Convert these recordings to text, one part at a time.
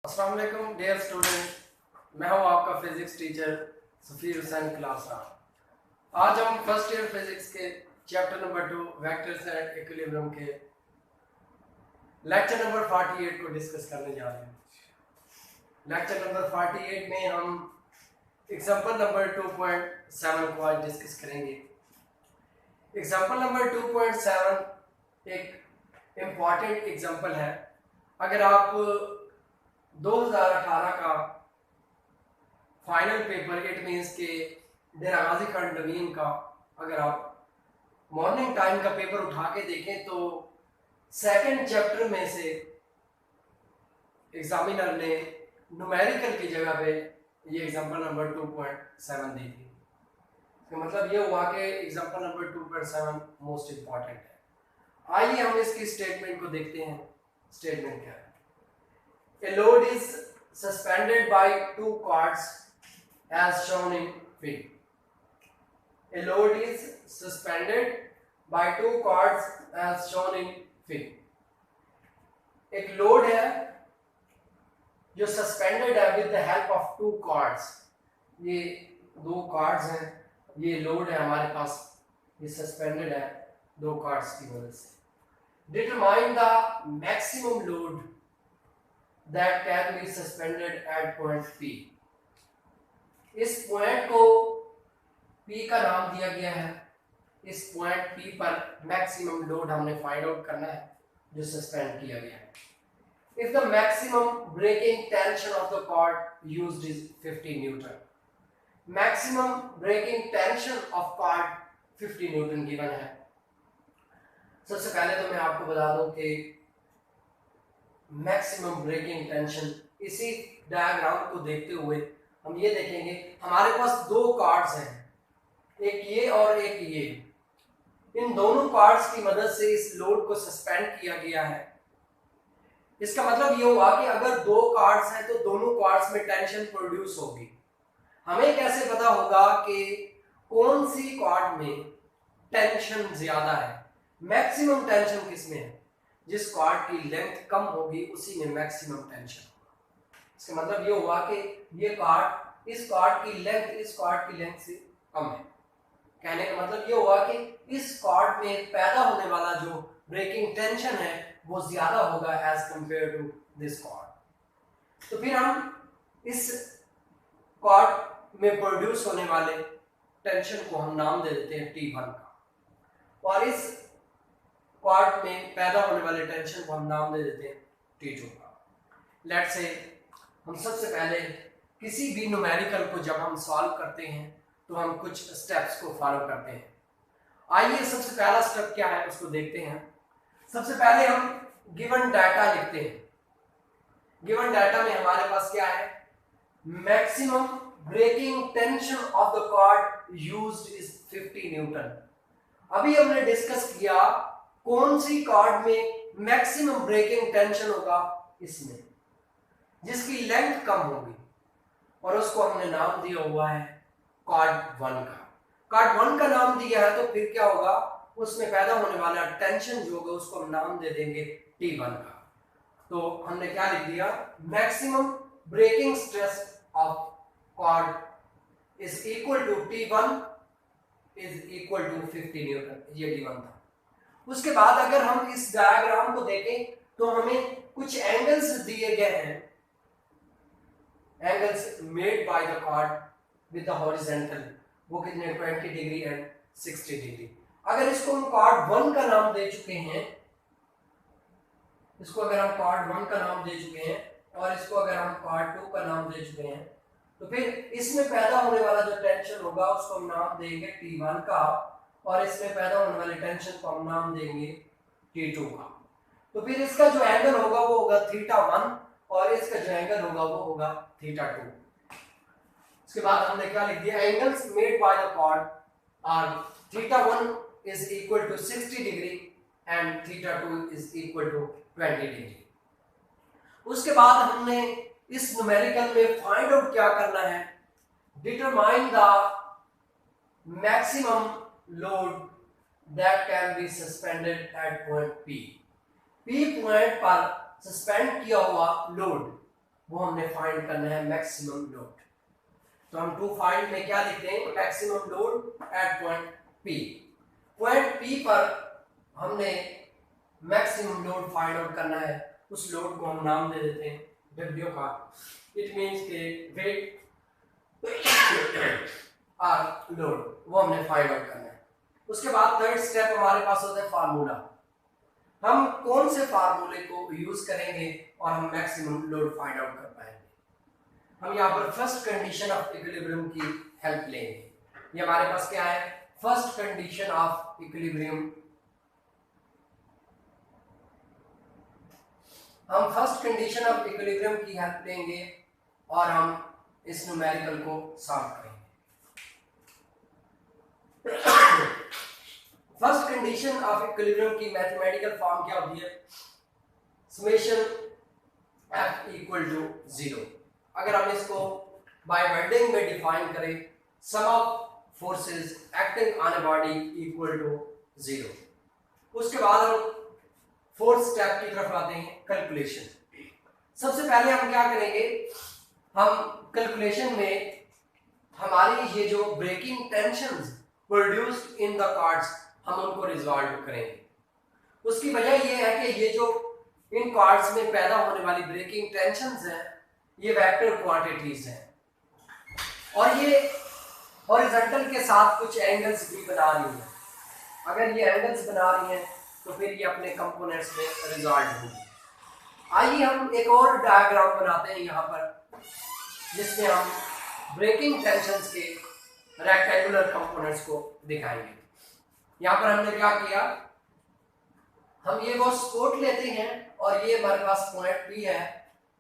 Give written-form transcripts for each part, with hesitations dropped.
अस्सलाम वालेकुम dear student, मैं हूं आपका फिजिक्स टीचर सफीर हुसैन क्लासा। आज हम फर्स्ट ईयर फिजिक्स के chapter number 2 vectors and equilibrium के लेक्चर नंबर 48 को डिस्कस करने जा रहे हैं। लेक्चर नंबर 48 में हम एग्जांपल नंबर 2.7 को आज डिस्कस करेंगे। एग्जांपल नंबर 2.7 एक इम्पॉर्टेंट एग्जांपल है। अगर आप 2018 का फाइनल पेपर इट मींस के डेरागाजी खंडवीन का अगर आप मॉर्निंग टाइम का पेपर उठा के देखें तो सेकंड चैप्टर में से एग्जामिनर ने न्यूमेरिकल की जगह पे ये एग्जांपल नंबर 2.7 दी थी। तो मतलब ये हुआ कि एग्जांपल नंबर 2.7 मोस्ट इंपॉर्टेंट है। आइए हम इसकी स्टेटमेंट को देखते हैं। स्टेटमेंट क्या है? A load is suspended by two cords as shown in figure. A load is suspended by two cords as shown in figure. एक लोड है जो सस्पेंडेड है with the help of two cords. ये दो chords हैं, ये load है हमारे पास, ये सस्पेंडेड है दो कॉर्ड्स की मदद से। Determine the maximum load that can be suspended at point P. इस पॉइंट को P का नाम दिया गया है। इस पॉइंट P पर मैक्सिमम लोड हमने फाइंड आउट करना है जो सस्पेंड किया गया है। If the maximum breaking tension of the cord used is 50 Newton, maximum breaking tension of cord 50 Newton given है। सबसे पहले तो मैं आपको बता दूं कि मैक्सिमम ब्रेकिंग टेंशन, इसी डायग्राम को देखते हुए हम ये देखेंगे हमारे पास दो कार्ड्स हैं, एक ये और एक ये। इन दोनों कार्ड्स की मदद से इस लोड को सस्पेंड किया गया है। इसका मतलब ये हुआ कि अगर दो कार्ड्स हैं तो दोनों कार्ड्स में टेंशन प्रोड्यूस होगी। हमें कैसे पता होगा कि कौन सी कार्ड में टेंशन ज्यादा है? मैक्सिमम टेंशन किस में है? जिस कॉर्ड की लेंथ कम होगी उसी में मैक्सिमम टेंशन होगा। इसका मतलब ये हुआ कि ये कॉर्ड, इस कॉर्ड की लेंथ इस कॉर्ड की लेंथ से कम है। कहने का मतलब ये हुआ कि इस कॉर्ड में पैदा होने वाला जो ब्रेकिंग टेंशन है वो ज्यादा होगा as compare to this cord. तो फिर हम इस कॉर्ड में प्रोड्यूस होने वाले टेंशन को हम नाम दे देते हैं T1 का, और इस कॉर्ड में पैदा होने वाले टेंशन को हम नाम दे देते हैं T2 का। लेट्स से हम सबसे पहले किसी भी न्यूमेरिकल को जब हम सॉल्व करते हैं तो हम कुछ स्टेप्स को फॉलो करते हैं। आइए सबसे पहला स्टेप क्या है उसको देखते हैं। सबसे पहले हम गिवन डाटा लिखते हैं। गिवन डाटा में हमारे पास क्या है? Maximum breaking tension of the cord used is 50 newton. अभी हमने डिस्कस किया कौन सी कॉर्ड में मैक्सिमम ब्रेकिंग टेंशन होगा, इसमें जिसकी लेंथ कम होगी, और उसको हमने नाम दिया हुआ है कॉर्ड 1 का। कॉर्ड 1 का नाम दिया है तो फिर क्या होगा, उसमें पैदा होने वाला टेंशन जो होगा उसको हम नाम दे देंगे T1 का। तो हमने क्या लिख दिया? Maximum breaking stress of cord is equal to T1 is equal to 50 newton. ये T1 था। उसके बाद अगर हम इस डायग्राम को देखें तो हमें कुछ एंगल्स दिए गए हैं, angles made by the cord with the horizontal, वो कितने 20 डिग्री एंड 60 डिग्री। अगर इसको हम कॉर्ड 1 का नाम दे चुके हैं, इसको अगर हम कॉर्ड 1 का नाम दे चुके हैं और इसको अगर हम कॉर्ड 2 का नाम दे चुके हैं, तो फिर इसमें पैदा होने वाला जो टेंशन होगा उसको हम नाम देंगे T1 का, और इसमें पैदा होने वाले टेंशन को हम नाम देंगे T2 का। तो फिर इसका जो एंगल होगा वो होगा θ1 और इसका जो एंगल होगा वो होगा θ2। इसके बाद हमने क्या लिख दिया? Angles made by the chord are θ1 is equal to 60 degree and θ2 is equal to 20 degree. उसके बाद हमने इस न्यूमेरिकल में फाइंड आउट क्या करना है? Determine the maximum load that can be suspended at point P. P point पर suspend किया हुआ लोड वो हमने फाइंड करना है मैक्सिमम लोड। तो हम टू फाइंड में क्या लिखते हैं, maximum load at point P. Point P पर हमने मैक्सिमम लोड फाइंड आउट करना है। उस लोड को हम नाम दे देते हैं डब्ल्यू का। इट मींस के वेट आर लोड, वो हमने फाइंड आउट करना है। उसके बाद थर्ड स्टेप हमारे पास होता है फार्मूला। हम कौन से फार्मूले को यूज करेंगे और हम मैक्सिमम लोड फाइंड आउट कर पाएंगे। हम यहाँ पर फर्स्ट कंडीशन ऑफ इक्विलिब्रियम की हेल्प लेंगे। ये हमारे पास क्या है, फर्स्ट कंडीशन ऑफ इक्विलिब्रियम। हम फर्स्ट कंडीशन ऑफ इक्विलिब्रियम की हेल्प लेंगे और हम इस न्यूमेरिकल को सॉल्व करेंगे। फर्स्ट कंडीशन ऑफ इक्विलिब्रियम की मैथमेटिकल फॉर्म क्या होती है, समेशन F इक्वल टू 0। अगर हम इसको बाय वर्डिंग में डिफाइन करें, sum of forces acting on a body equal to 0। उसके बाद हम फोर्थ स्टेप की तरफ आते हैं, कैलकुलेशन। सबसे पहले हम क्या करेंगे, हम कैलकुलेशन में हमारी ये जो breaking tensions produced in the cords, हम उनको रिजॉल्व करेंगे। उसकी वजह यह है कि ये जो इन कार्ड्स में पैदा होने वाली ब्रेकिंग टेंशंस हैं, ये वेक्टर क्वांटिटीज हैं और ये हॉरिजॉन्टल के साथ कुछ एंगल्स भी बना रही हैं। अगर ये एंगल्स बना रही हैं तो फिर ये अपने कंपोनेंट्स में रिजॉल्व होंगी। आइए हम एक और डायग्राम बनाते हैं यहाँ पर, जिसमें हम ब्रेकिंग टेंशंस के रेक्टेंगुलर कंपोनेंट्स को दिखाएंगे। यहाँ पर हमने क्या किया, हम ये वो सपोर्ट लेते हैं और ये हमारे पास पॉइंट पी है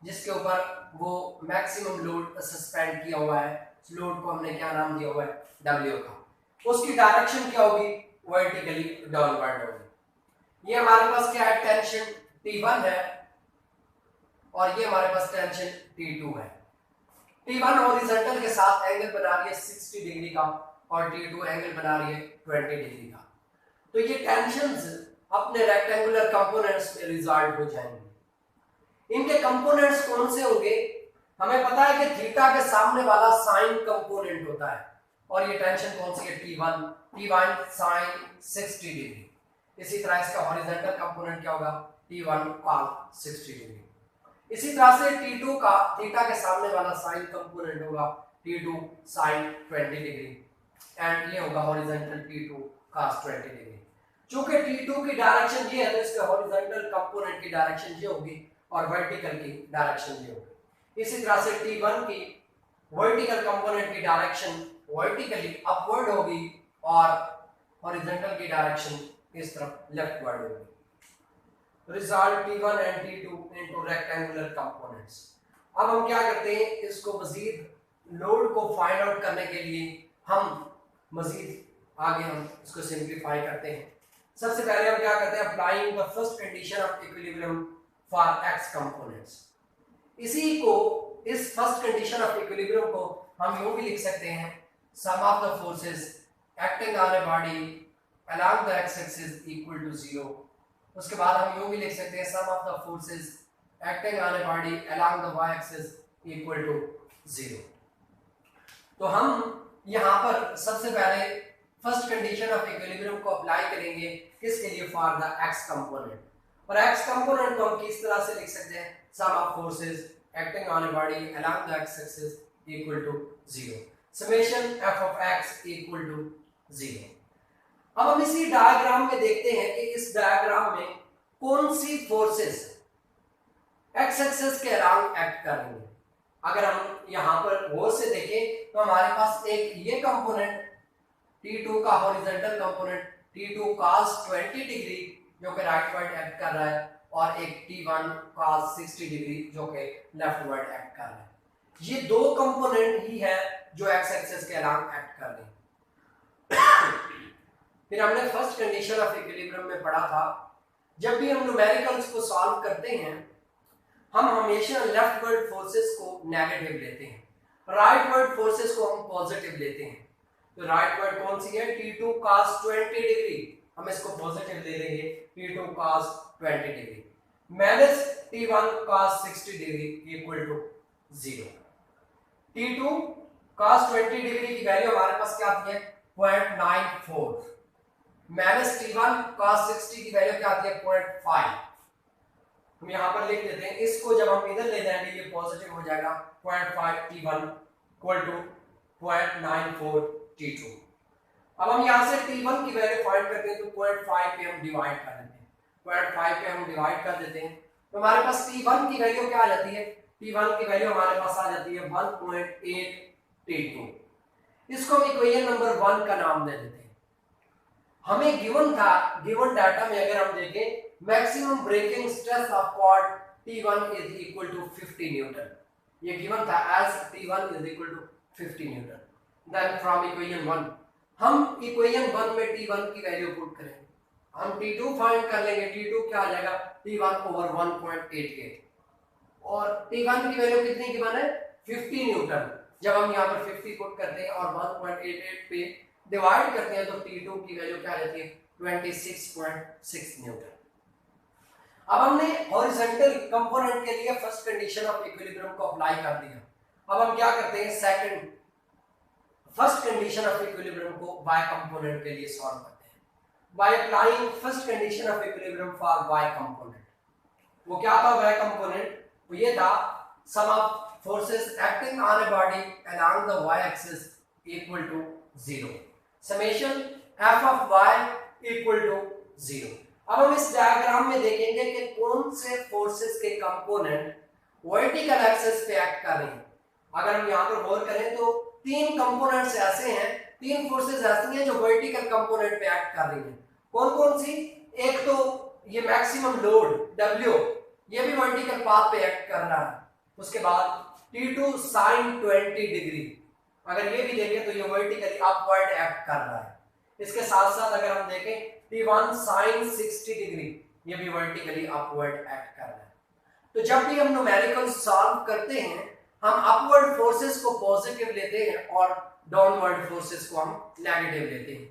जिसके ऊपर वो मैक्सिमम लोड सस्पेंड किया हुआ है। इस लोड को हमने क्या नाम दिया हुआ है, डब्ल्यू का। उसकी डायरेक्शन क्या होगी, वर्टिकली डाउनवर्ड होगी। ये हमारे पास क्या है, टेंशन T1 है और ये हमारे पास टेंशन T2 है। T1 हॉरिजॉन्टल के साथ एंगल बना रही है 60 डिग्री का और T2 एंगल बना रही है 20 डिग्री का। तो ये टेंशंस अपने रेक्टेंगुलर कंपोनेंट्स में रिजॉल्व हो जाएंगे। इनके कंपोनेंट्स कौन से होंगे, हमें पता है कि थीटा के सामने वाला साइन कंपोनेंट होता है और ये टेंशन कौन सी है, T1 साइन 60 डिग्री। इसी तरह इसका हॉरिजॉन्टल कंपोनेंट क्या होगा, T1 cos 60 डिग्री। इसी तरह से T2 का थीटा के सामने वाला साइन कंपोनेंट होगा T2 sin 20 डिग्री एंड ये होगा हॉरिजॉन्टल T2 cos 20 डिग्री। चूंकि T2 की डायरेक्शन ये है तो इसके हॉरिजॉन्टल कंपोनेंट की डायरेक्शन ये होगी और वर्टिकल की डायरेक्शन ये होगी। इसी तरह से T1 की वर्टिकल कंपोनेंट की डायरेक्शन वर्टिकली अपवर्ड होगी और हॉरिजॉन्टल की डायरेक्शन इस तरफ लेफ्टवर्ड होगी। Result T1 and T2 into rectangular components. अब हम क्या करते हैं, इसको मजीद लोड को फाइंड आउट करने के लिए हम मजीद आगे हम इसको सिंप्लीफाई करते हैं। सबसे पहले हम क्या करते हैं, applying the first condition of equilibrium for x components. इसी को, इस फर्स्ट कंडीशन ऑफ इक्विलिब्रियम को हम यूं भी लिख सकते हैं, sum of the forces acting on a body along the X axis equal to 0। उसके बाद हम यूं भी लिख सकते हैं, sum of the forces acting on a body along the Y axis equal to 0। तो हम यहाँ पर सबसे पहले फर्स्ट कंडीशन ऑफ इक्विलिब्रियम को अप्लाई करेंगे, किसके लिए, फॉर द एक्स कंपोनेंट। और एक्स कंपोनेंट को हम किस तरह से लिख सकते हैं, sum of forces acting on a body along the X axis equal to 0, summation f of x equal to 0। अब हम इसी डायग्राम में देखते हैं कि इस डायग्राम में कौन सी फोर्सेस एक्स एक्सिस के अराउंड एक्ट कर रही है। अगर हम यहाँ पर गौर से देखें तो हमारे पास एक ये कंपोनेंट T2 का horizontal component T2 cos 20 degree जो कि राइटवर्ड एक्ट कर रहा है और एक T1 cos 60 डिग्री जो कि लेफ्टवर्ड एक्ट कर रहा है। ये दो कंपोनेंट ही है जो एक्स एक्सिस के अलांग एक्ट कर रहे हैं। फिर हमने फर्स्ट कंडीशन ऑफ इक्विलिब्रियम में पढ़ा था, जब भी हम न्यूमेरिकल्स को सॉल्व करते हैं हम हमेशा लेफ्टवर्ड फोर्सेस को नेगेटिव लेते हैं, राइटवर्ड फोर्सेस को हम पॉजिटिव लेते हैं। तो राइटवर्ड कौन सी है, T2 cos 20 डिग्री, हम इसको पॉजिटिव ले लेंगे, T2 cos 20 degree minus T1 cos 60 degree equal to 0। T2 cos 20 degree की वैल्यू हमारे पास क्या आती है 0.94 माइनस T1 cos 60 की वैल्यू क्या आती है 0.5। हम यहां पर लिख देते हैं, इसको जब हम इधर ले जाएंगे ये पॉजिटिव हो जाएगा 0.5 T1 इक्वल टू 0.94 T2। अब हम यहां से T1 की वैल्यू फाइंड करते हैं तो 0.5 पे हम डिवाइड कर देते हैं, 0.5 पे हम डिवाइड कर देते हैं तो हमारे पास T1 की वैल्यू क्या आ जाती है, T1 की वैल्यू हमारे पास आ जाती है 1.8 T2। इसको हम इक्वेशन नंबर 1 का नाम दे देते हैं। हमें गिवन था, गिवन डाटा में अगर हम देखें maximum breaking stress of cord T1 is equal to 50 newton, ये गिवन था as T1 is equal to 50 newton. Then from equation 1 हम इक्वेशन 1 में T1 की वैल्यू पुट करेंगे, हम T2 फाइंड कर लेंगे, T2 क्या आ जाएगा T1 ओवर 1.88 और T1 की वैल्यू कितनी गिवन है 50 न्यूटन। जब हम यहाँ पर 50 पुट करते हैं और 1.88 पे डिवाइड करते हैं तो T2 की वैल्यू क्या आ जाती है 26.6 न्यूटन। अब हमने हॉरिजॉन्टल कंपोनेंट के लिए फर्स्ट कंडीशन ऑफ इक्विलिब्रियम को अप्लाई कर दिया। अब हम क्या करते हैं second first condition of equilibrium को y कंपोनेंट के लिए सॉल्व करते हैं by applying first condition of equilibrium for y component. वो क्या था y कंपोनेंट, वो ये था सम of forces acting on a body along the y-axis equal to 0 summation f of y equal to 0। अब हम इस डायग्राम में देखेंगे कि कौन से फोर्सेस के कंपोनेंट वर्टिकल एक्सिस पे एक्ट कर रहे हैं। अगर हम यहाँ पर गौर करें तो तीन कंपोनेंट्स ऐसे हैं, तीन फोर्सेस ऐसी हैं जो वर्टिकल कंपोनेंट पे एक्ट कर रही हैं। कौन कौन सी, एक तो ये मैक्सिमम लोड W, ये भी वर्टिकल पाथ पे एक्ट कर रहा है। उसके बाद T2 sin 20 डिग्री, अगर ये भी देखें तो ये वर्टिकली अपवर्ड एक्ट कर रहा है। इसके साथ साथ अगर हम देखें T1 sin 60 डिग्री, ये भी वर्टिकली अपवर्ड एक्ट कर रहा है। तो जब भी हम न्यूमेरिकल सॉल्व करते हैं हम अपवर्ड फोर्सेस को पॉजिटिव लेते हैं और डाउनवर्ड फोर्सेस को हम नेगेटिव लेते हैं।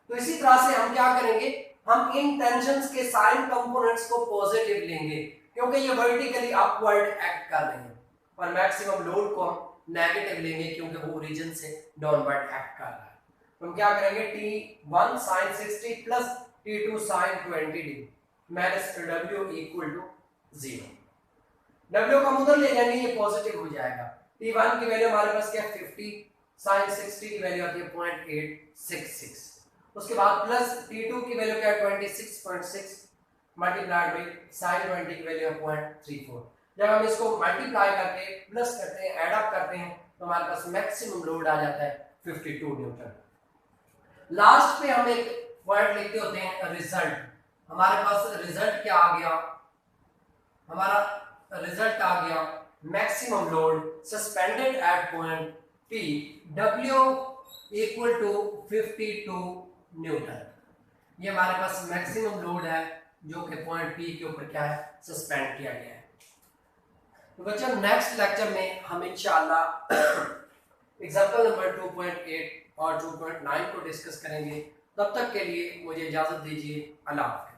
तो इसी तरह से हम क्या करेंगे, हम इन टेंशंस के साइन कंपोनेंट्स को पॉजिटिव लेंगे क्योंकि ये वर्टिकली अपवर्ड एक्ट कर रहे हैं, और मैक्सिमम लोड को हम नेगेटिव लेंगे क्योंकि वो ओरिजिन से डाउनवर्ड एक्ट कर रहा है। तो हम क्या करेंगे T1 sin 60 plus T2 sin 20 degree minus W equal to 0। W का उधर ले जाएंगे ये पॉजिटिव हो जाएगा। T1 की वैल्यू हमारे पास क्या है 50, sin 60 की वैल्यू आती है 0.866। उसके बाद प्लस T2 की वैल्यू क्या है 26.6 मल्टीप्लाइड बाई sin 20 की वैल्यू है 0.34। जब हम इसको मल्टीप्लाई करके प्लस करते हैं, ऐड अप करते हैं तो हमारे पास मैक्सिमम लोड आ जाता है 52 न्यूटन। लास्ट पे हम एक पॉइंट लिखते होते हैं रिजल्ट। हमारे पास रिजल्ट क्या आ गया, हमारा रिजल्ट आ गया maximum load suspended at point P W equal to 52 newton. ये हमारे पास मैक्सिमम लोड है जो कि पॉइंट P के ऊपर क्या है सस्पेंड किया गया है। तो बच्चों नेक्स्ट लेक्चर में हम इंशाअल्लाह एग्जांपल नंबर 2.8 और 2.9 को डिस्कस करेंगे। तब तक के लिए मुझे इजाजत दीजिए, अल्लाह हाफ़िज़।